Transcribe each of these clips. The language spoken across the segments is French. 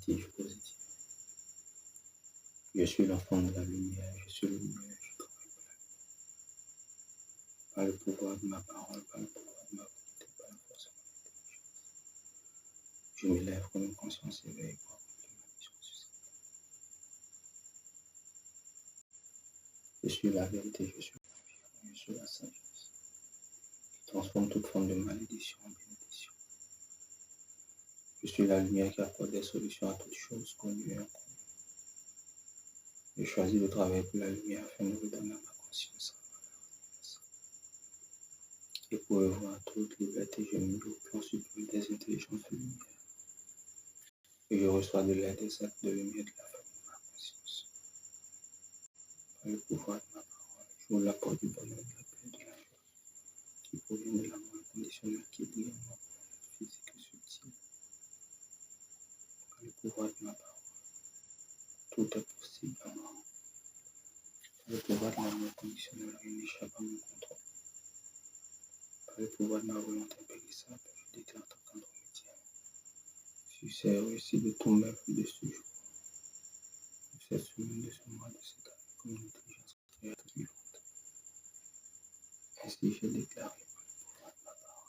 positif, positif. Je suis l'enfant de la lumière, je suis lumière, je travaille pour la lumière. Par le pouvoir de ma parole, par le pouvoir de ma volonté, par la force de mon intelligence. Je m'élève comme une conscience éveillée pour accomplir ma mission sur cette terre. Je suis la vérité, je suis la vie, je suis la sagesse, qui transforme toute forme de malédiction en bénédiction. Je suis la lumière qui apporte des solutions à toutes choses connues et inconnues. Je choisis de travailler pour la lumière afin de redonner à ma conscience sa valeur universelle. Et pour avoir toute liberté, je me loue au plan suprême des intelligences de lumière. Et je reçois de l'aide des actes de lumière de la famille de ma conscience. Par le pouvoir de ma parole, j'ouvre la porte du bonheur, de la paix et de la joie, qui provient de l'amour inconditionnel qui brille en moi pour notre physique et subtil. Par le pouvoir de ma parole, tout est possible en moi. Par le pouvoir de l'amour inconditionnel, rien n'échappe à mon contrôle. Par le pouvoir de ma volonté impérissable, je déclare tout endroit. Succès et réussite de tous mes vues de ce jour, de cette semaine, de ce mois, de cette année, comme une intelligence créatrice vivante. Ainsi, je déclare par le pouvoir de ma parole.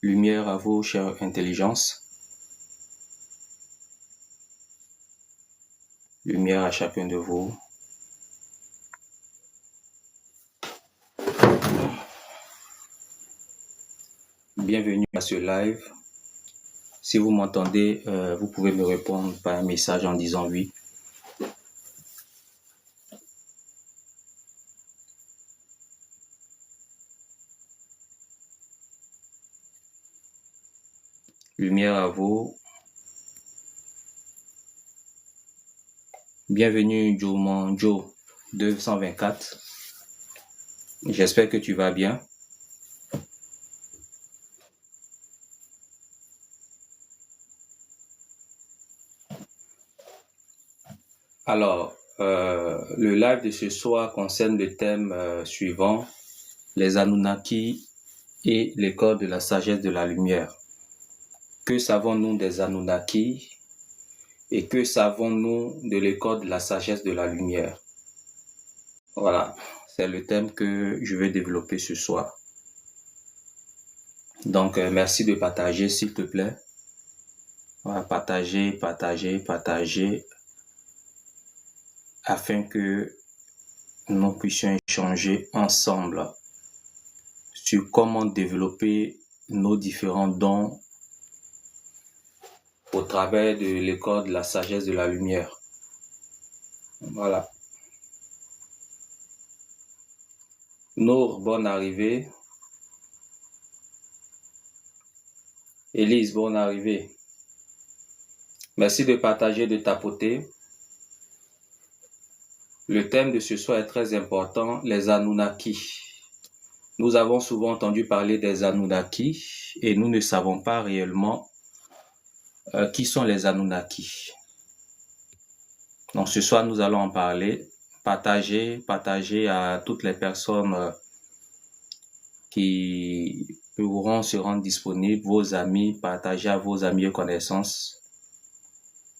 Lumière à vous, chère intelligence. Lumière à chacun de vous. Bienvenue à ce live. Si vous m'entendez, vous pouvez me répondre par un message en disant oui. Lumière à vous. Bienvenue Joe 224. J'espère que tu vas bien. Alors, le live de ce soir concerne le thème suivant, les Anunnaki et les corps de la sagesse de la lumière. Que savons-nous des Anunnaki et que savons-nous de l'école de la sagesse de la lumière? Voilà, c'est le thème que je vais développer ce soir. Donc, merci de partager, s'il te plaît. Voilà, partager, afin que nous puissions échanger ensemble sur comment développer nos différents dons au travers de l'école de la sagesse de la lumière. Voilà. Nour, bonne arrivée. Élise, bonne arrivée. Merci de partager, de tapoter. Le thème de ce soir est très important, les Anunnaki. Nous avons souvent entendu parler des Anunnaki et nous ne savons pas réellement qui sont les Anunnaki. Donc ce soir, nous allons en parler. Partager à toutes les personnes qui pourront se rendre disponibles, vos amis, partagez à vos amis et connaissances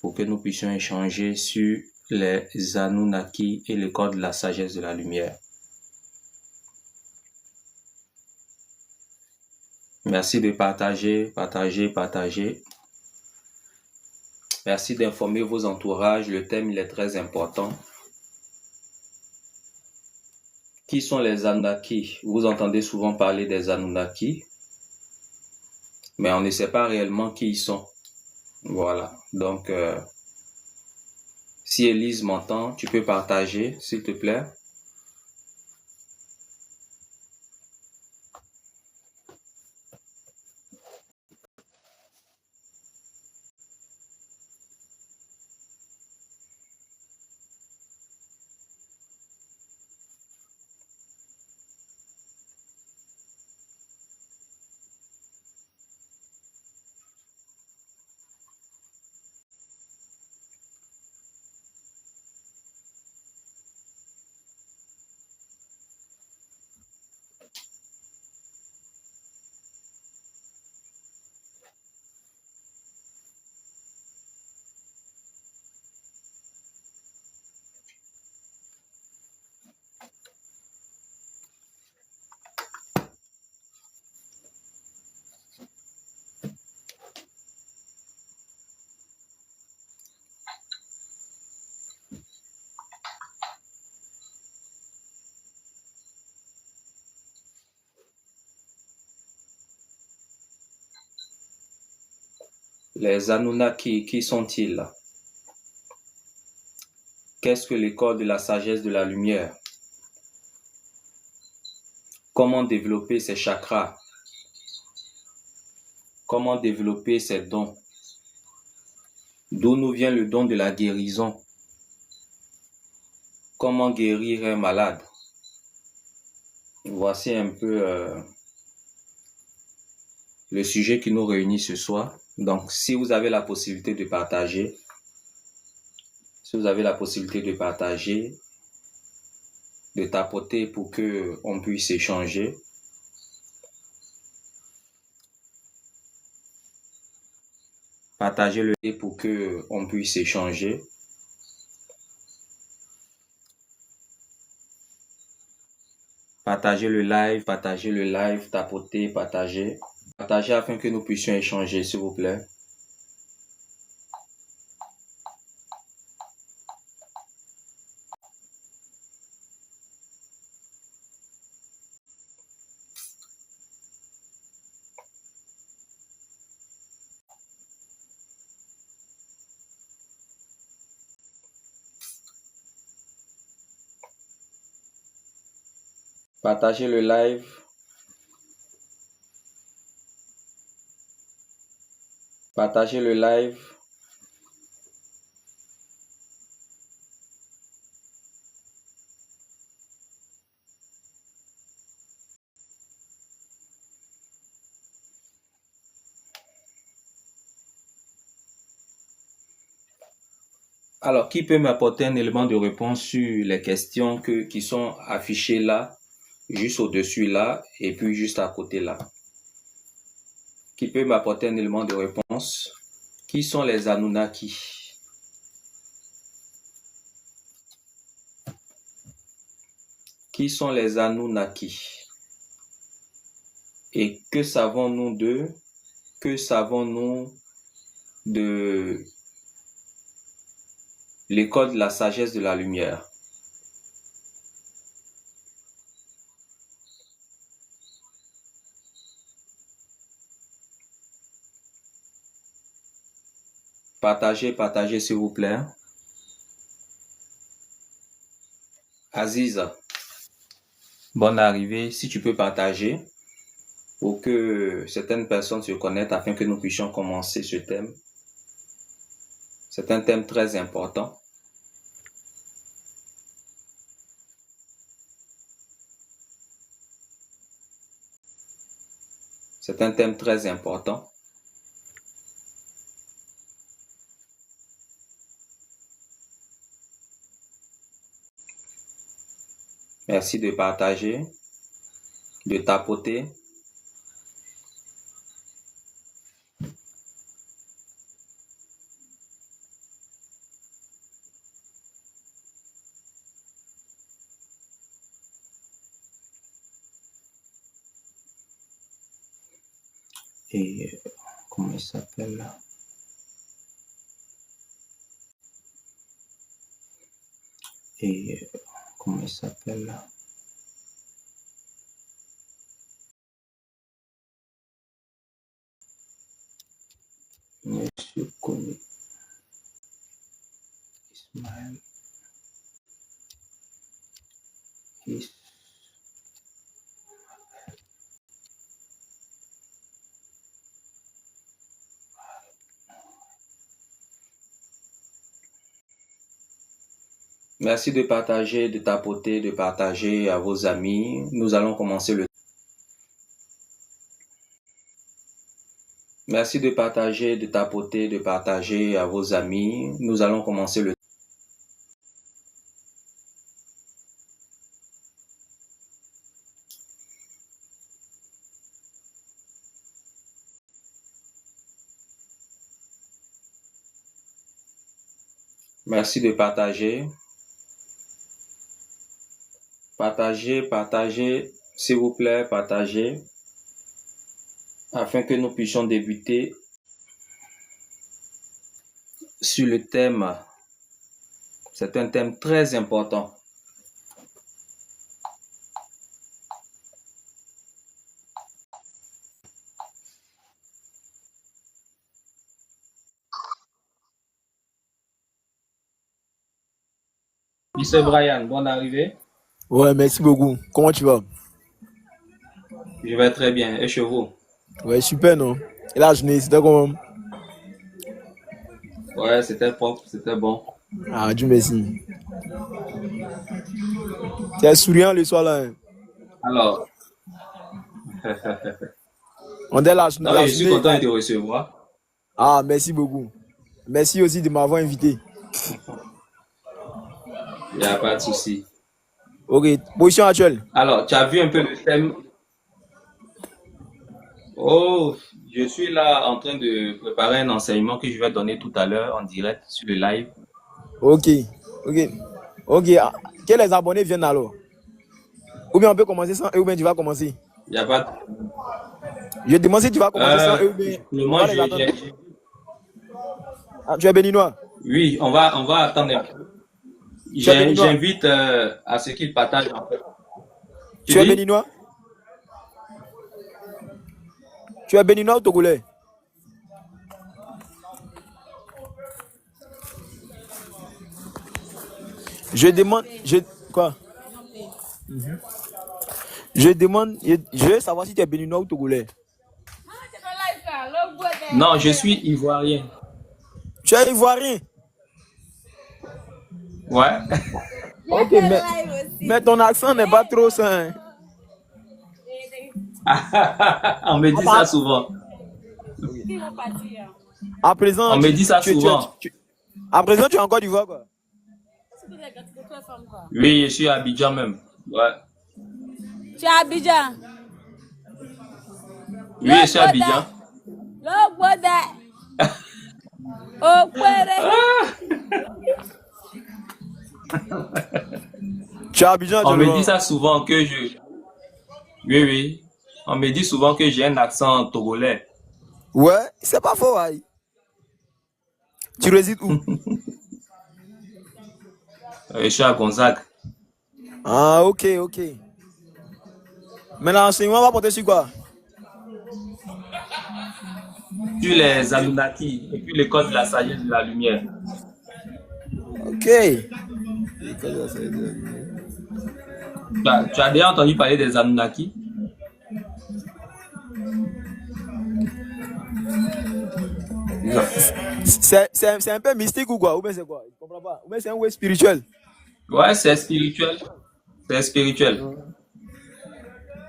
pour que nous puissions échanger sur les Anunnaki et le corps de la sagesse de la lumière. Merci de partager. Merci d'informer vos entourages. Le thème, il est très important. Qui sont les Anunnaki? Vous entendez souvent parler des Anunnaki, mais on ne sait pas réellement qui ils sont. Voilà. Donc, si Élise m'entend, tu peux partager, s'il te plaît. Les Anunnaki, qui sont-ils? Qu'est-ce que l'école de la sagesse de la lumière? Comment développer ses chakras? Comment développer ses dons? D'où nous vient le don de la guérison? Comment guérir un malade? Voici un peu le sujet qui nous réunit ce soir. Donc, si vous avez la possibilité de partager, de tapoter pour que on puisse échanger. Partagez le lien pour que on puisse échanger. Partagez le live, tapotez, partagez. Partagez afin que nous puissions échanger, s'il vous plaît. Partagez le live. Partagez le live. Alors, qui peut m'apporter un élément de réponse sur les questions qui sont affichées là, juste au-dessus là, et puis juste à côté là? Qui peut m'apporter un élément de réponse? Qui sont les Anunnaki? Qui sont les Anunnaki? Et que savons-nous d'eux? Que savons-nous de l'école de la sagesse de la lumière? Partagez s'il vous plaît. Aziza, bonne arrivée. Si tu peux partager pour que certaines personnes se connectent afin que nous puissions commencer ce thème. C'est un thème très important. C'est un thème très important. Merci de partager, de tapoter. Et comment il s'appelle là? et comment il s'appelle là? Monsieur Kone Ismaël. Merci de partager, de tapoter, de partager à vos amis. Nous allons commencer le... Merci de partager, de tapoter, de partager à vos amis. Nous allons commencer le... Merci de partager. Partagez, s'il vous plaît, partagez, afin que nous puissions débuter sur le thème. C'est un thème très important. Monsieur Brian, bonne arrivée. Ouais, merci beaucoup. Comment tu vas? Je vais très bien. Et chez vous? Ouais, super, non? Et la journée, c'était comment? Ouais, c'était propre, c'était bon. Ah, Dieu merci. Tu es souriant le soir là, hein? Alors, On est la non, je suis journée. content de te recevoir. Ah, merci beaucoup. Merci aussi de m'avoir invité. Il n'y a pas de souci. Ok, position actuelle. Alors, tu as vu un peu le thème? Oh, je suis là en train de préparer un enseignement que je vais donner tout à l'heure en direct sur le live. Ok, ok, ok. Ah, que les abonnés viennent alors? Ou bien on peut commencer sans eux, ou bien tu vas commencer? Il n'y a pas de... Je demande si tu vas commencer sans eux, ou bien Pour le on moment, va les attendre. Ah, tu es béninois? oui, on va attendre un peu. Tu es béninois? J'invite à ce qu'ils partagent en fait. Tu es dis? béninois? Tu es béninois ou togolais? Je demande, quoi? Je demande, je veux savoir si tu es béninois ou togolais. Non, je suis ivoirien. Tu es ivoirien? Ouais. Ok, mais ton accent n'est pas trop sain. On me dit ça souvent. À présent, On me dit ça souvent. à présent, tu es encore d'Ivoire, quoi? Oui, je suis à Abidjan même. Ouais. Tu es à Abidjan? Oui, je suis à Abidjan. Tu es à Abidjan, On me dit ça souvent que je... Oui, oui. On me dit souvent que j'ai un accent togolais. Ouais, c'est pas faux, aïe. Tu résides où? Je suis à Gonzague. Ah, ok, ok. Maintenant, l'enseignement va porter sur quoi? Sur les Anunnaki et puis l'école de la sagesse de la lumière. Ok. Tu as déjà entendu parler des Anunnaki? C'est un peu mystique ou quoi? Ou bien c'est quoi? Je comprends pas. Ou bien c'est un way spirituel? Ouais, c'est spirituel. C'est spirituel.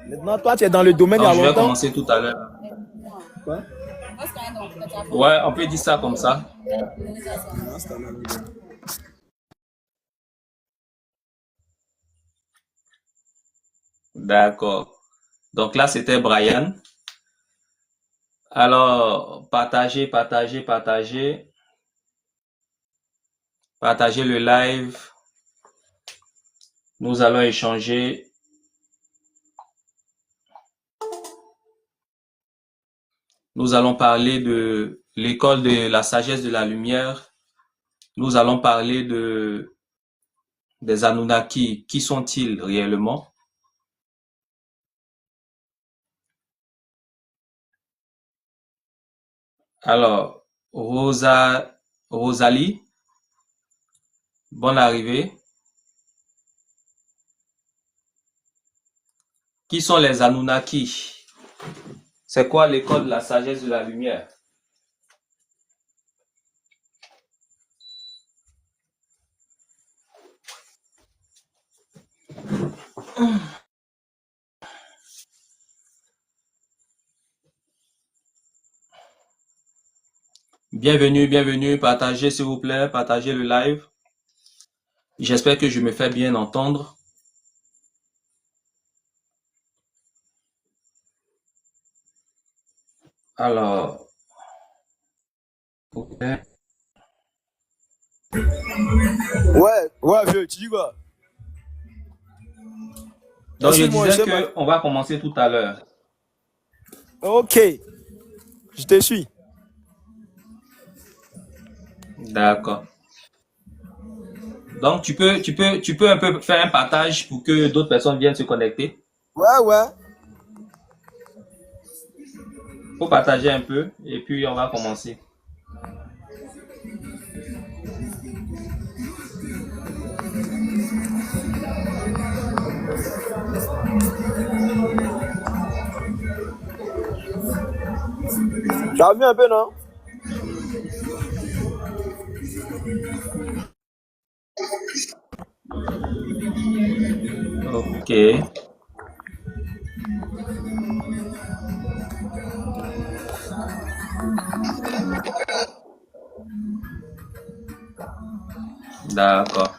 Maintenant, toi, tu es dans le domaine il y a Alors, je vais longtemps. commencer tout à l'heure. Quoi? Ouais, on peut dire ça comme ça. D'accord. Donc là, c'était Brian. Alors, partagez, partagez, partagez. Partagez le live. Nous allons échanger. Nous allons parler de l'école de la sagesse de la lumière. Nous allons parler de des Anunnaki, qui sont-ils réellement? Alors, Rosalie, bonne arrivée. Qui sont les Anunnaki? C'est quoi l'école de la sagesse de la lumière? Bienvenue, bienvenue. Partagez s'il vous plaît, partagez le live. J'espère que je me fais bien entendre. Alors, ok. Ouais, vieux, tu dis quoi? Donc, je Suis-moi, disais je sais pas. qu'on va commencer tout à l'heure. Ok, je te suis. D'accord. Donc, tu peux un peu faire un partage pour que d'autres personnes viennent se connecter. Ouais. Faut partager un peu et puis on va commencer. Tu as vu un peu, non? Ok. D'accord.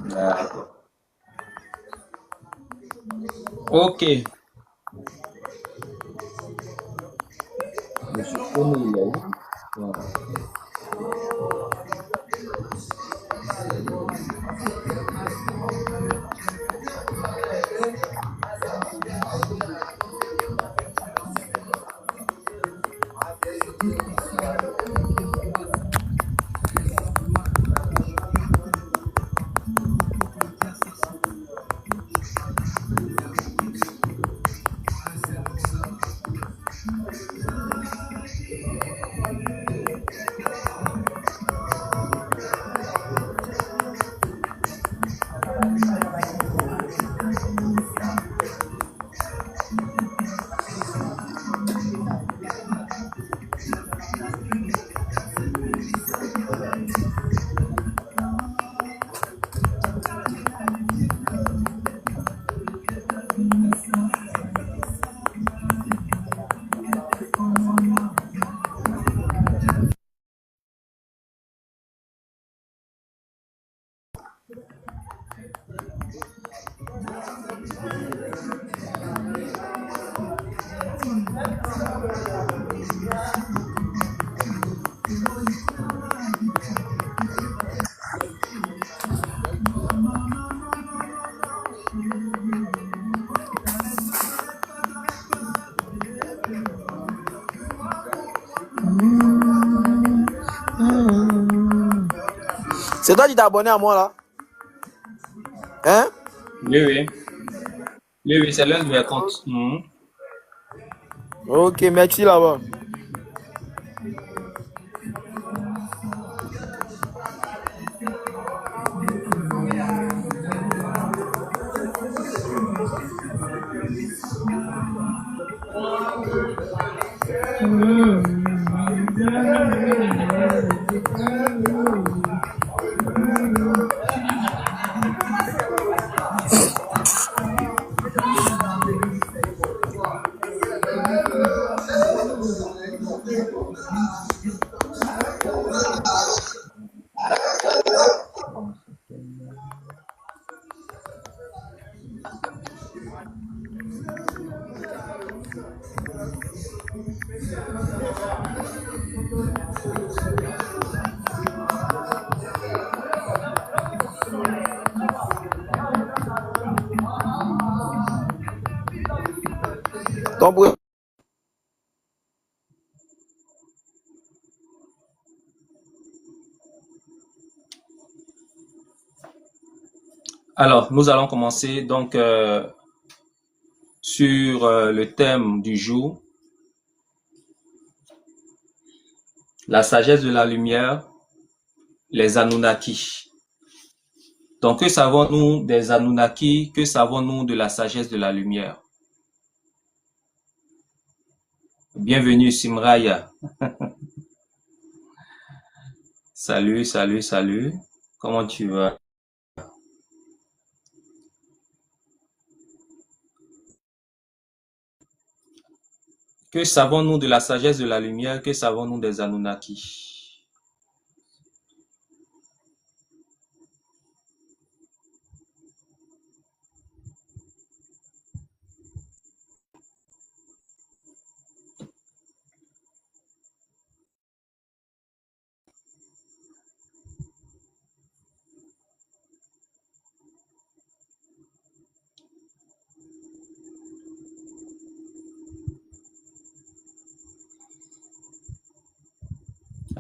D'accord. Ok. Monsieur Kono, il est où? Voilà. C'est toi qui t'es abonné à moi, là? Hein? Oui, oui. Oui, oui, c'est l'un de mes comptes. Mhm. Ok, merci là-bas. Ton bruit. Alors, nous allons commencer donc sur le thème du jour, la sagesse de la lumière, les Anunnaki. Donc, que savons-nous des Anunnaki? Que savons-nous de la sagesse de la lumière? Bienvenue Simraya. Salut, salut, salut. Comment tu vas? Que savons-nous de la sagesse de la lumière? Que savons-nous des Anunnaki?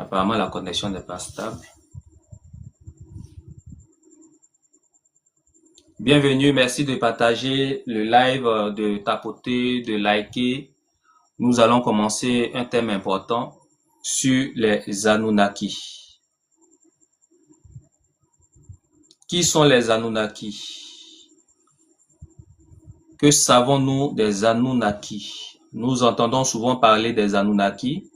Apparemment, la connexion n'est pas stable. Bienvenue, merci de partager le live, de tapoter, de liker. Nous allons commencer un thème important sur les Anunnaki. Qui sont les Anunnaki? Que savons-nous des Anunnaki? Nous entendons souvent parler des Anunnaki,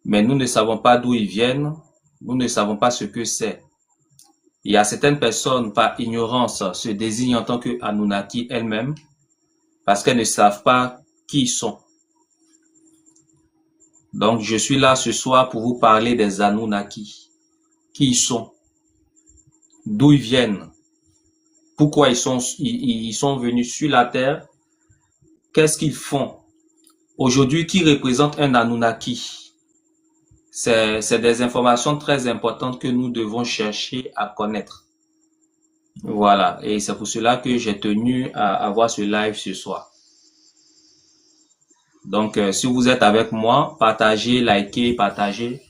mais nous ne savons pas d'où ils viennent, nous ne savons pas ce que c'est. Il y a certaines personnes, par ignorance, se désignent en tant que Anunnaki elles-mêmes, parce qu'elles ne savent pas qui ils sont. Donc, je suis là ce soir pour vous parler des Anunnaki. Qui ils sont? D'où ils viennent? Pourquoi ils sont venus sur la Terre? Qu'est-ce qu'ils font? Aujourd'hui, qui représente un Anunnaki? C'est des informations très importantes que nous devons chercher à connaître. Voilà, et c'est pour cela que j'ai tenu à avoir ce live ce soir. Donc, si vous êtes avec moi, partagez, likez, partagez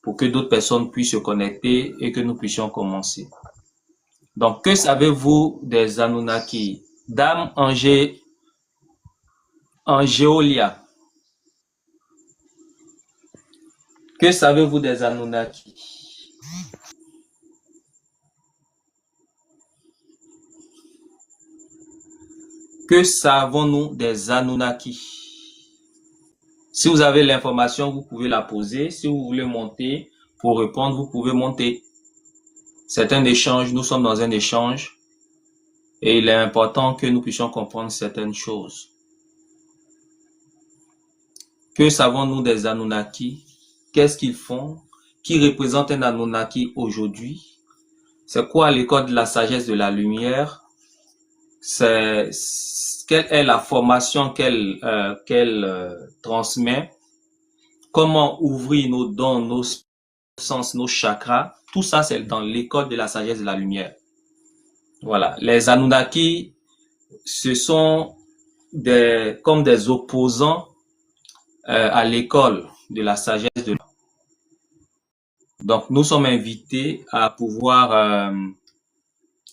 pour que d'autres personnes puissent se connecter et que nous puissions commencer. Donc, que savez-vous des Anunnaki? Dame Angéolia, que savez-vous des Anunnaki? Que savons-nous des Anunnaki? Si vous avez l'information, vous pouvez la poser. Si vous voulez monter pour répondre, vous pouvez monter. C'est un échange, nous sommes dans un échange et il est important que nous puissions comprendre certaines choses. Que savons-nous des Anunnaki? Qu'est-ce qu'ils font? Qui représente un Anunnaki aujourd'hui? C'est quoi l'école de la sagesse de la lumière? Quelle est la formation qu'elle transmet? Comment ouvrir nos dons, nos sens, nos chakras? Tout ça, c'est dans l'école de la sagesse de la lumière. Voilà. Les Anunnaki, ce sont comme des opposants à l'école de la sagesse de la lumière. Donc, nous sommes invités à pouvoir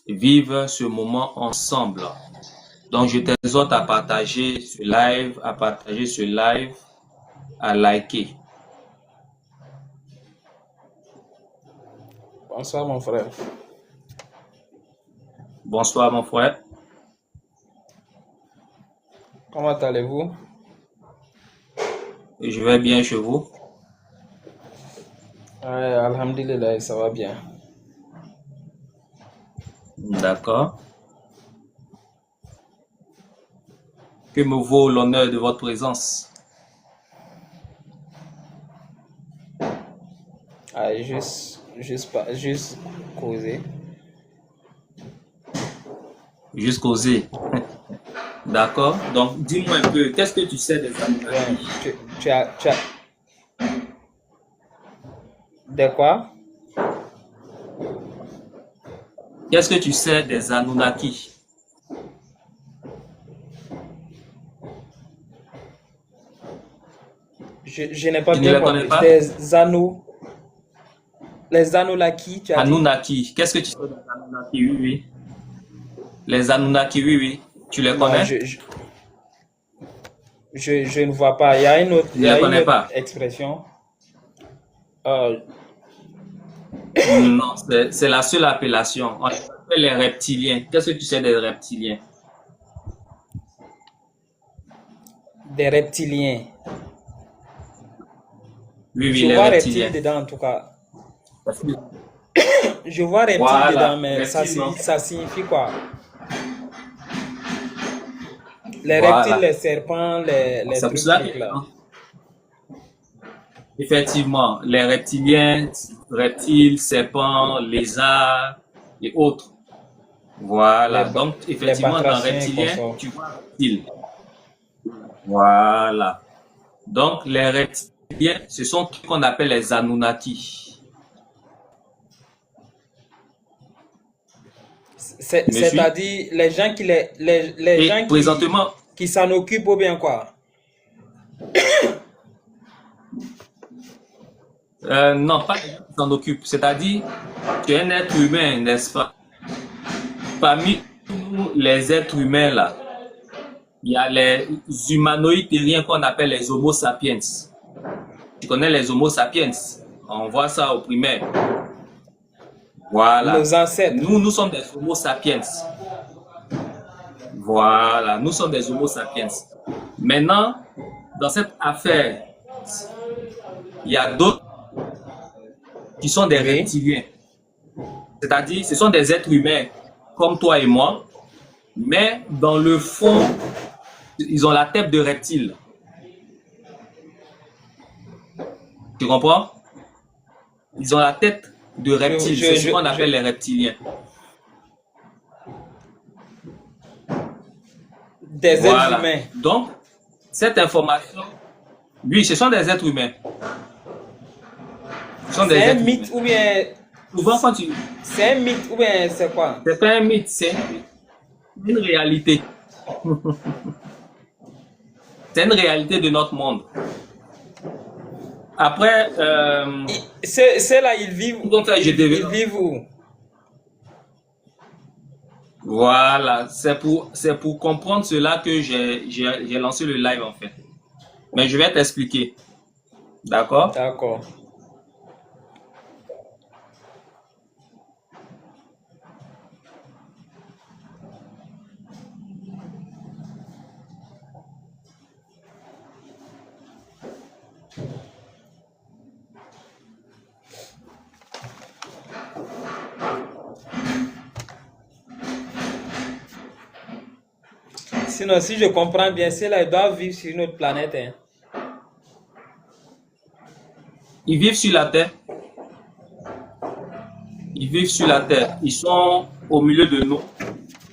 vivre ce moment ensemble. Donc, je t'exhorte à partager ce live, à liker. Bonsoir, mon frère. Bonsoir, mon frère. Comment allez-vous? Je vais bien chez vous. Ouais, alhamdulillah, ça va bien. D'accord. Que me vaut l'honneur de votre présence? Ah, juste causer. Juste causer. D'accord. Donc, dis-moi un peu, qu'est-ce que tu sais des Anunnaki? Ouais, tu as... De quoi? Qu'est-ce que tu sais des Anunnaki? Je n'ai pas Tu ne bien les connais compris. pas? Les Anunnaki, tu as dit? Anunnaki. Qu'est-ce que tu sais des Anunnaki? Oui, oui. Les Anunnaki, oui, oui. Tu les Non, connais? je ne vois pas. Il y a une autre, Tu ne les connais pas? expression. Euh, Non, c'est la seule appellation. On les appelle les reptiliens. Qu'est-ce que tu sais des reptiliens? des reptiliens. Oui, oui, Je les vois reptiliens. reptile dedans en tout cas. Je vois reptile Voilà, dedans, mais reptile, non? ça signifie quoi? Les reptiles, Voilà. les serpents, les C'est pour trucs cela que, là. effectivement, les reptiliens, reptiles, serpents, lézards et autres. Voilà. Les, Donc, les effectivement, dans batraciens et reptilien, consorts. tu vois reptile. Voilà. Donc, les reptiliens, ce sont ce qu'on appelle les Anunnaki. Tu me suis? C'est-à-dire les gens qui les Et gens présentement, qui s'en occupent ou bien quoi? non, pas les gens qui s'en occupent. C'est-à-dire, tu es un être humain, n'est-ce pas? Parmi nous, les êtres humains, là, il y a les humanoïdes terriens qu'on appelle les Homo sapiens. Tu connais les Homo sapiens? On voit ça au primaire. Voilà. Nos ancêtres. Nous sommes des Homo sapiens. Voilà, nous sommes des Homo sapiens. Maintenant, dans cette affaire, il y a d'autres qui sont des Oui. reptiliens. C'est-à-dire, ce sont des êtres humains comme toi et moi, mais dans le fond, ils ont la tête de reptile. Tu comprends? Ils ont la tête de reptile. C'est ce qu'on appelle les reptiliens. Des Voilà. êtres humains. Donc, cette information, oui, ce sont des êtres humains. Ce sont des C'est un êtres mythe humains. ou bien Souvent, quand tu... c'est un mythe ou bien c'est quoi? C'est pas un mythe, c'est une réalité. C'est une réalité de notre monde. Après, Ceux-là, ils vivent comme ça, je ils développe. vivent où? Voilà, c'est pour comprendre cela que j'ai lancé le live en fait. Mais je vais t'expliquer. D'accord? D'accord. Sinon, si je comprends bien, ceux-là, ils doivent vivre sur une autre planète. Hein. Ils vivent sur la Terre. Ils vivent sur la Terre. Ils sont au milieu de nous.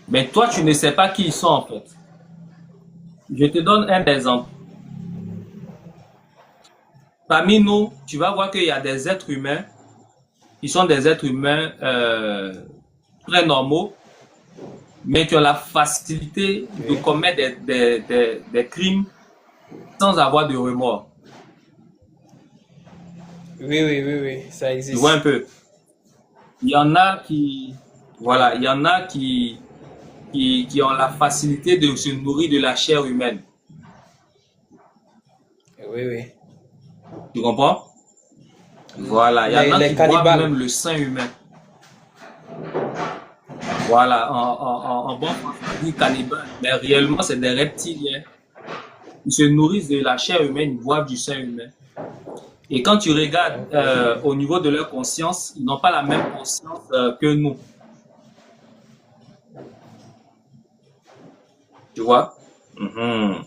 Mais toi, tu ne sais pas qui ils sont en fait. Je te donne un exemple. Parmi nous, tu vas voir qu'il y a des êtres humains qui sont des êtres humains très normaux, mais qui ont la facilité de commettre des crimes sans avoir de remords. Oui, ça Tu existe. vois un peu. Il y en a qui, voilà, il y en a qui ont la facilité de se nourrir de la chair humaine. Oui. Tu comprends? Voilà, il y en a Les qui boivent cannibales. même le sang humain. Voilà, en bon français, on dit cannibale, mais réellement, c'est des reptiliens. Ils se nourrissent de la chair humaine, ils boivent du sang humain. Et quand tu regardes au niveau de leur conscience, ils n'ont pas la même conscience que nous. Tu vois? Mhm.